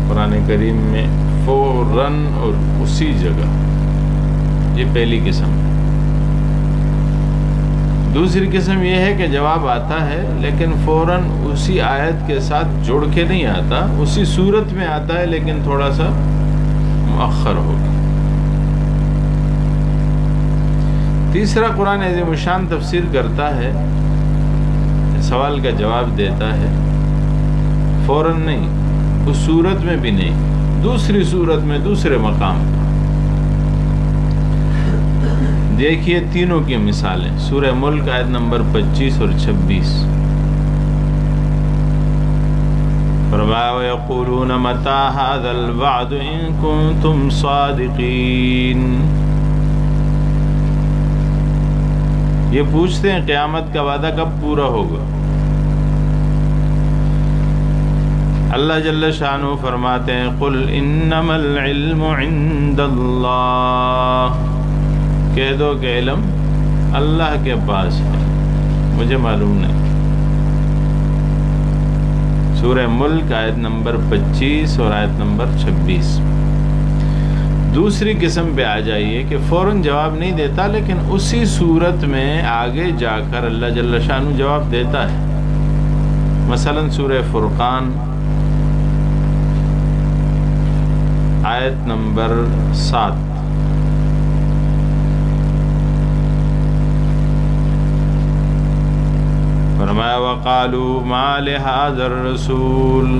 قرآن کریم میں فوراً اور اسی جگہ. یہ پہلی قسم ہے. دوسری قسم یہ ہے کہ جواب آتا ہے لیکن فوراً اسی آیت کے ساتھ جوڑ کے نہیں آتا، اسی صورت میں آتا ہے لیکن تھوڑا سا مؤخر ہوگا. تیسرا قرآن عظیم الشان تفسیر کرتا ہے، سوال کا جواب دیتا ہے فوراً نہیں، اس صورت میں بھی نہیں، دوسری صورت میں دوسرے مقام پر. دیکھیے تینوں کی مثالیں سورہ ملک آیت نمبر 25 اور 26. فرمایا وَيَقُولُونَ مَتَى هَذَا الْوَعْدُ إِن كُنتُمْ صَادِقِينَ. یہ پوچھتے ہیں قیامت کا وعدہ کب پورا ہوگا. اللہ جل شانہ فرماتے ہیں قُلْ إِنَّمَا الْعِلْمُ عِندَ اللَّهِ، کہہ دو کہ علم اللہ کے پاس ہے، مجھے معلوم نہیں. سورہ ملک آیت نمبر 25 اور آیت نمبر 26. دوسری قسم پہ آ جائیے کہ فوراً جواب نہیں دیتا لیکن اسی صورت میں آگے جا کر اللہ جل شانہ جواب دیتا ہے. مثلا سورہ فرقان آیت نمبر 7. فرمایا وقالوا ما لهذا الرسول،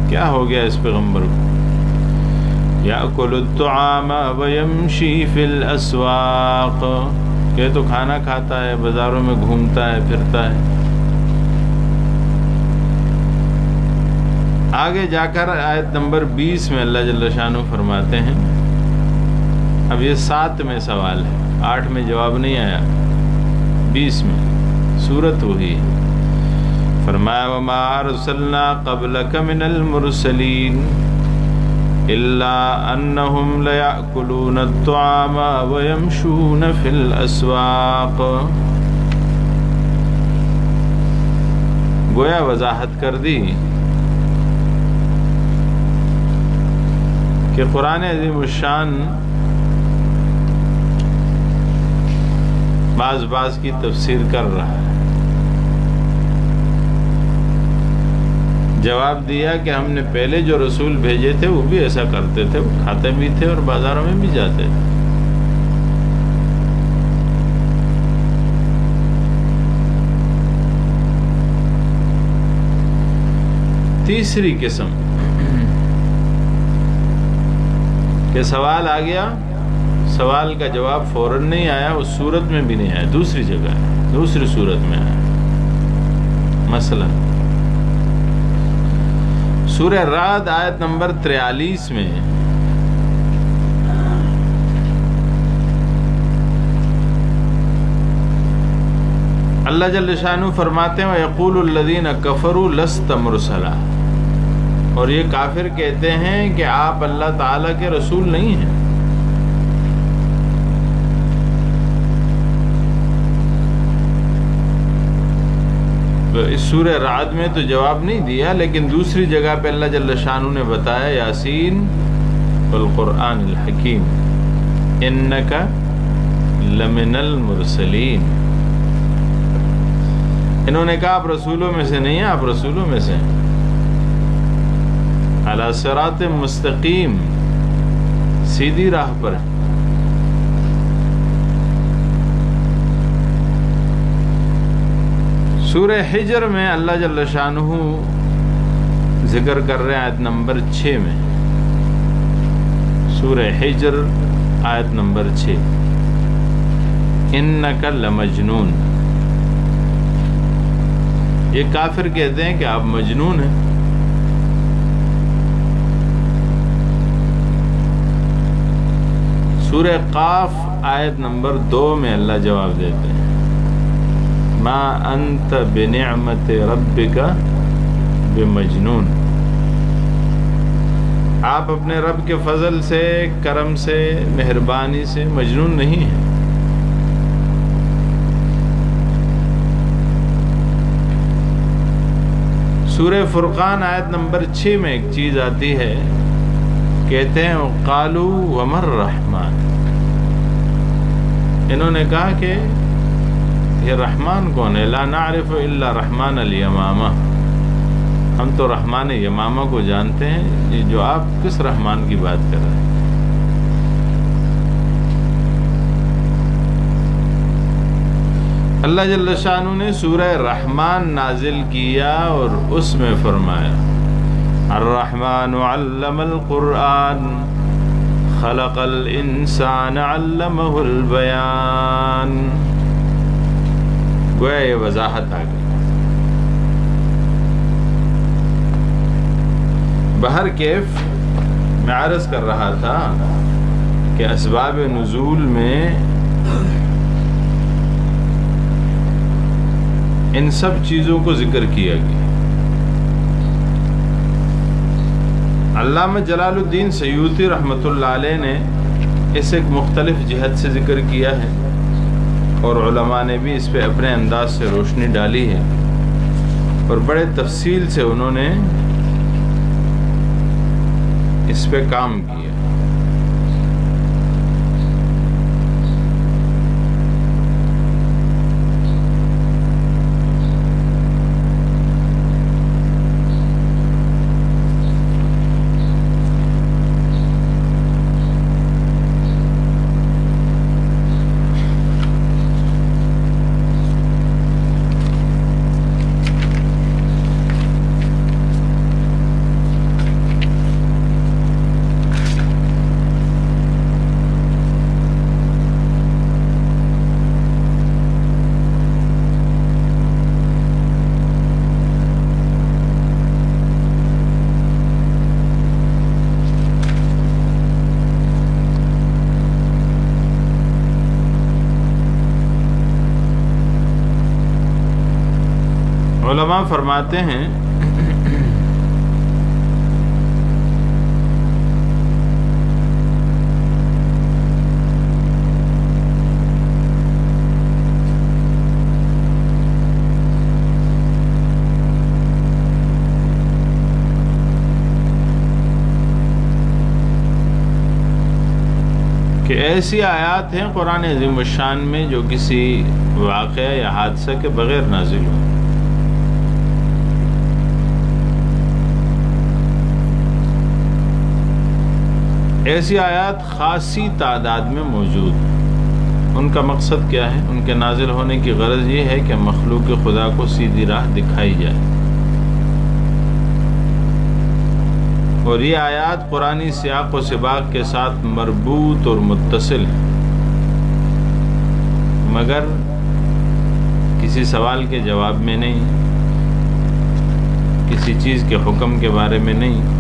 کیا ہو گیا اس پیغمبر کو، یاکل الطعام ویمشی فی الاسواق، کہ تو کھانا کھاتا ہے، بازاروں میں گھومتا ہے پھرتا ہے. آگے جا کر آیت نمبر 20 میں اللہ جل شانہ فرماتے ہیں، اب یہ 7 میں سوال ہے، 8 میں جواب نہیں آیا، 20 میں سورت وہی. فرمایا وما ارسلنا قبلک من المرسلین الا انہم لیأکلون الطعام ویمشون فی الاسواق. گویا وضاحت کر دی کہ قرآن عظیم الشان بعض کی تفسیر کر رہا ہے. جواب دیا کہ ہم نے پہلے جو رسول بھیجے تھے وہ بھی ایسا کرتے تھے، وہ کھاتے بھی تھے اور بازاروں میں بھی جاتے تھے. تیسری قسم کہ سوال آ گیا، سوال کا جواب فوراً نہیں آیا، اس صورت میں بھی نہیں آیا، دوسری جگہ ہے، دوسری صورت میں آیا. مثلا سورہ رعد آیت نمبر 43 میں اللہ جل شانہ فرماتے ہیں وَيَقُولُ الَّذِينَ كَفَرُوا لَسْتَ مُرْسَلًا، اور یہ کافر کہتے ہیں کہ آپ اللہ تعالیٰ کے رسول نہیں ہیں. اس سورہ رعد میں تو جواب نہیں دیا، لیکن دوسری جگہ پہ اللہ جل شانہ نے بتایا یاسین والقرآن الحکیم انک لمن المرسلین۔ انہوں نے کہا آپ رسولوں میں سے نہیں ہیں، آپ رسولوں میں سے ہیں، علی صراط مستقیم، سیدھی راہ پر۔ سورہ حجر میں اللہ جل شانہ ذکر کر رہے ہیں آیت نمبر 6 میں، سورہ حجر آیت نمبر 6، انک لمجنون۔ یہ کافر کہتے ہیں کہ آپ مجنون ہیں۔ سورہ قاف آیت نمبر 2 میں اللہ جواب دیتے ہیں ما انت بنعمت ربک بمجنون، آپ اپنے رب کے فضل سے، کرم سے، مہربانی سے مجنون نہیں ہیں۔ سورہ فرقان آیت نمبر 6 میں ایک چیز آتی ہے، کہتے ہیں قالوا وما الرحمن، انہوں نے کہا کہ یہ رحمان کون ہے؟ لا نعرف الا رحمان الیمامہ، ہم تو رحمان یمامہ کو جانتے ہیں، یہ جو آپ کس رحمان کی بات کر رہے ہیں؟ اللہ جل شانہ نے سورہ رحمان نازل کیا اور اس میں فرمایا الرحمن علم القرآن خلق الانسان علمہ البیان، گویا یہ وضاحت آ گئی۔ بہر کیف میں عرض کر رہا تھا کہ اسباب نزول میں ان سب چیزوں کو ذکر کیا گیا۔ علامہ جلال الدین سیوطی رحمۃ اللہ علیہ نے اس ایک مختلف جہت سے ذکر کیا ہے، اور علماء نے بھی اس پہ اپنے انداز سے روشنی ڈالی ہے، اور بڑے تفصیل سے انہوں نے اس پہ کام کیا۔ علماء فرماتے ہیں کہ ایسی آیات ہیں قرآن عظیم الشان میں جو کسی واقعہ یا حادثہ کے بغیر نازل ہوں۔ ایسی آیات خاصی تعداد میں موجود ہیں۔ ان کا مقصد کیا ہے؟ ان کے نازل ہونے کی غرض یہ ہے کہ مخلوق خدا کو سیدھی راہ دکھائی جائے، اور یہ آیات قرآنی سیاق و سباق کے ساتھ مربوط اور متصل ہیں، مگر کسی سوال کے جواب میں نہیں، کسی چیز کے حکم کے بارے میں نہیں،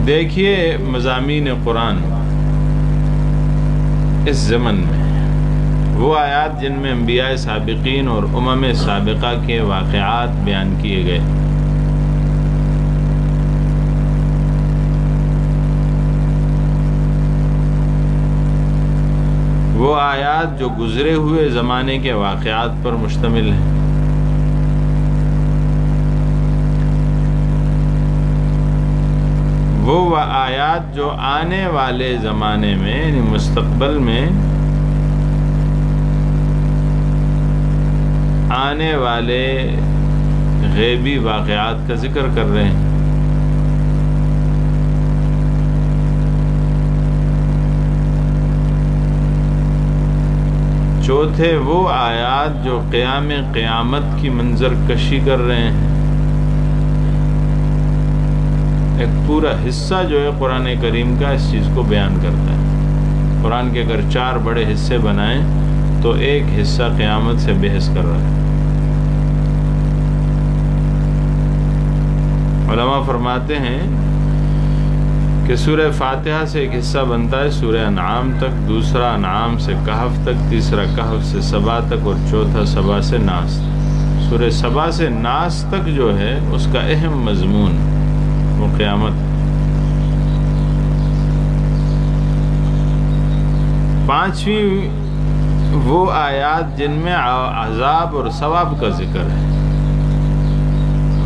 دیکھیے مضامین قرآن اس زمن میں وہ آیات جن میں انبیاء سابقین اور امم سابقہ کے واقعات بیان کیے گئے، وہ آیات جو گزرے ہوئے زمانے کے واقعات پر مشتمل ہیں، وہ آیات جو آنے والے زمانے میں یعنی مستقبل میں آنے والے غیبی واقعات کا ذکر کر رہے ہیں۔ چوتھے وہ آیات جو قیامت کی منظر کشی کر رہے ہیں۔ ایک پورا حصہ جو ہے قرآن کریم کا اس چیز کو بیان کرتا ہے۔ قرآن کے اگر 4 بڑے حصے بنائیں تو ایک حصہ قیامت سے بحث کر رہا ہے۔ علماء فرماتے ہیں کہ سورہ فاتحہ سے ایک حصہ بنتا ہے سورہ انعام تک، دوسرا انعام سے کہف تک، تیسرا کہف سے سبا تک، اور چوتھا سبا سے ناس تک۔ سورہ سبا سے ناس تک جو ہے اس کا اہم مضمون وہ قیامت۔ 5ویں وہ آیات جن میں عذاب اور ثواب کا ذکر ہے،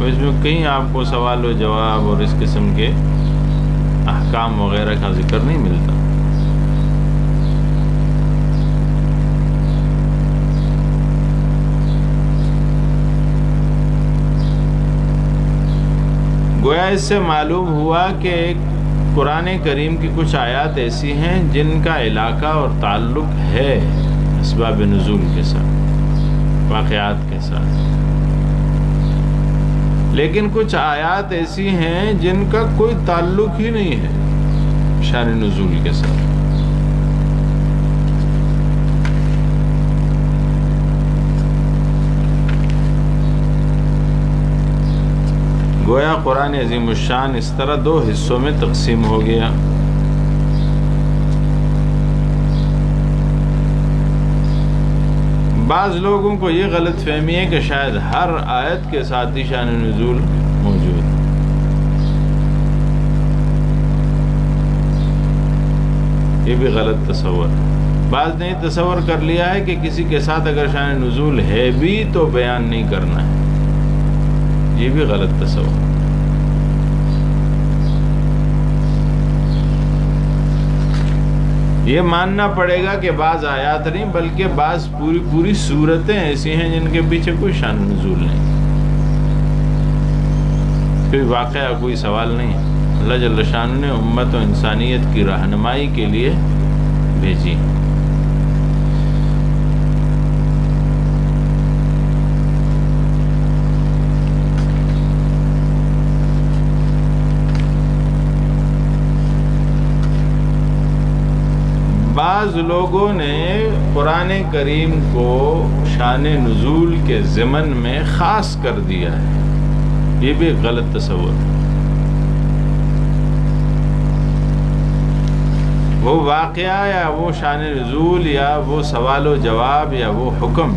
اس میں کہیں آپ کو سوال و جواب اور اس قسم کے احکام وغیرہ کا ذکر نہیں ملتا۔ گویا اس سے معلوم ہوا کہ قرآن کریم کی کچھ آیات ایسی ہیں جن کا علاقہ اور تعلق ہے اسباب نزول کے ساتھ، واقعات کے ساتھ، لیکن کچھ آیات ایسی ہیں جن کا کوئی تعلق ہی نہیں ہے شان نزول کے ساتھ۔ گویا قرآن عظیم الشان اس طرح 2 حصوں میں تقسیم ہو گیا۔ بعض لوگوں کو یہ غلط فہمی ہے کہ شاید ہر آیت کے ساتھ ہی شان نزول موجود ہے۔ یہ بھی غلط تصور ہے۔ بعض نے تصور کر لیا ہے کہ کسی کے ساتھ اگر شان نزول ہے بھی تو بیان نہیں کرنا ہے، یہ بھی غلط تصور۔ یہ ماننا پڑے گا کہ بعض آیات نہیں بلکہ بعض پوری صورتیں ایسی ہیں جن کے پیچھے کوئی شان نزول نہیں، کوئی واقعہ، کوئی سوال نہیں۔ اللہ جل شانہ نے امت و انسانیت کی رہنمائی کے لیے بھیجی۔ بعض لوگوں نے قرآن کریم کو شان نزول کے ضمن میں خاص کر دیا ہے، یہ بھی غلط تصور ہے۔ وہ واقعہ یا وہ شان نزول یا وہ سوال و جواب یا وہ حکم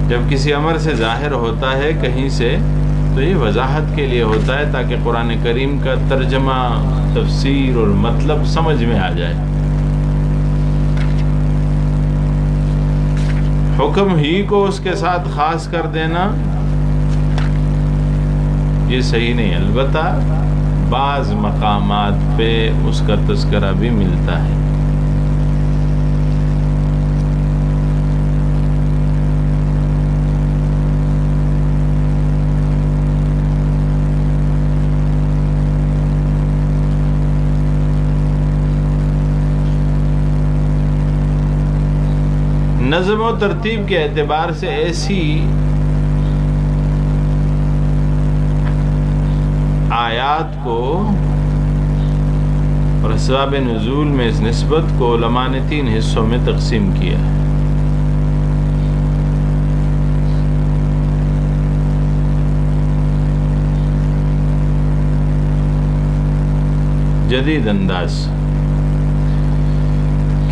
جب کسی امر سے ظاہر ہوتا ہے کہیں سے تو یہ وضاحت کے لیے ہوتا ہے تاکہ قرآن کریم کا ترجمہ، تفسیر اور مطلب سمجھ میں آ جائے۔ حکم ہی کو اس کے ساتھ خاص کر دینا یہ صحیح نہیں، البتہ بعض مقامات پہ اس کا تذکرہ بھی ملتا ہے۔ نظم و ترتیب کے اعتبار سے ایسی آیات کو اور اسباب نزول میں اس نسبت کو علماء نے 3 حصوں میں تقسیم کیا ہے۔ جدید انداز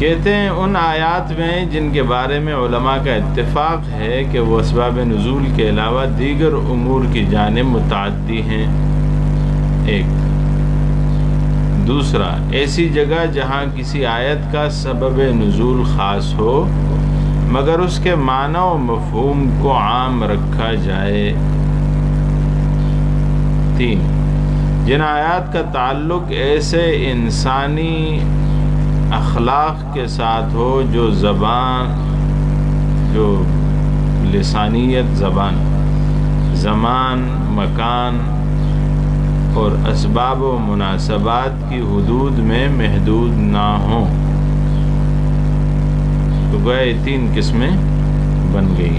کہتے ہیں ان آیات میں جن کے بارے میں علماء کا اتفاق ہے کہ وہ اسباب نزول کے علاوہ دیگر امور کی جانب متعدی ہیں، ایک۔ دوسرا، ایسی جگہ جہاں کسی آیت کا سبب نزول خاص ہو مگر اس کے معنی و مفہوم کو عام رکھا جائے۔ تین، جن آیات کا تعلق ایسے انسانی اخلاق کے ساتھ ہو جو لسانیت زمان، مکان اور اسباب و مناسبات کی حدود میں محدود نہ ہوں۔ تو گویا یہ تین قسمیں بن گئی۔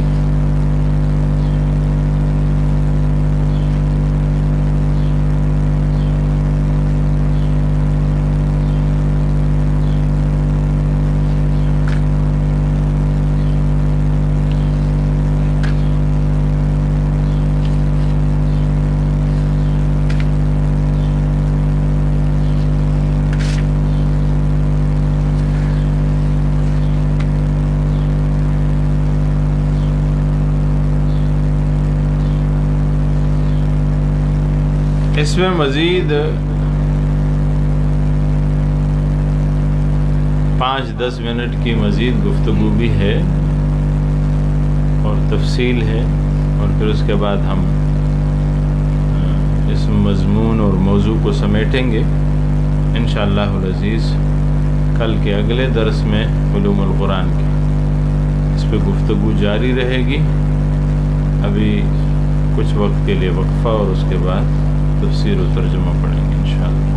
اس میں مزید 5-10 منٹ کی مزید گفتگو بھی ہے اور تفصیل ہے، اور پھر اس کے بعد ہم اس مضمون اور موضوع کو سمیٹیں گے انشاءاللہ العزیز کل کے اگلے درس میں علوم القرآن کے۔ اس پہ گفتگو جاری رہے گی۔ ابھی کچھ وقت کے لیے وقفہ اور اس کے بعد تفسیر و ترجمہ پڑھیں گے انشاءاللہ۔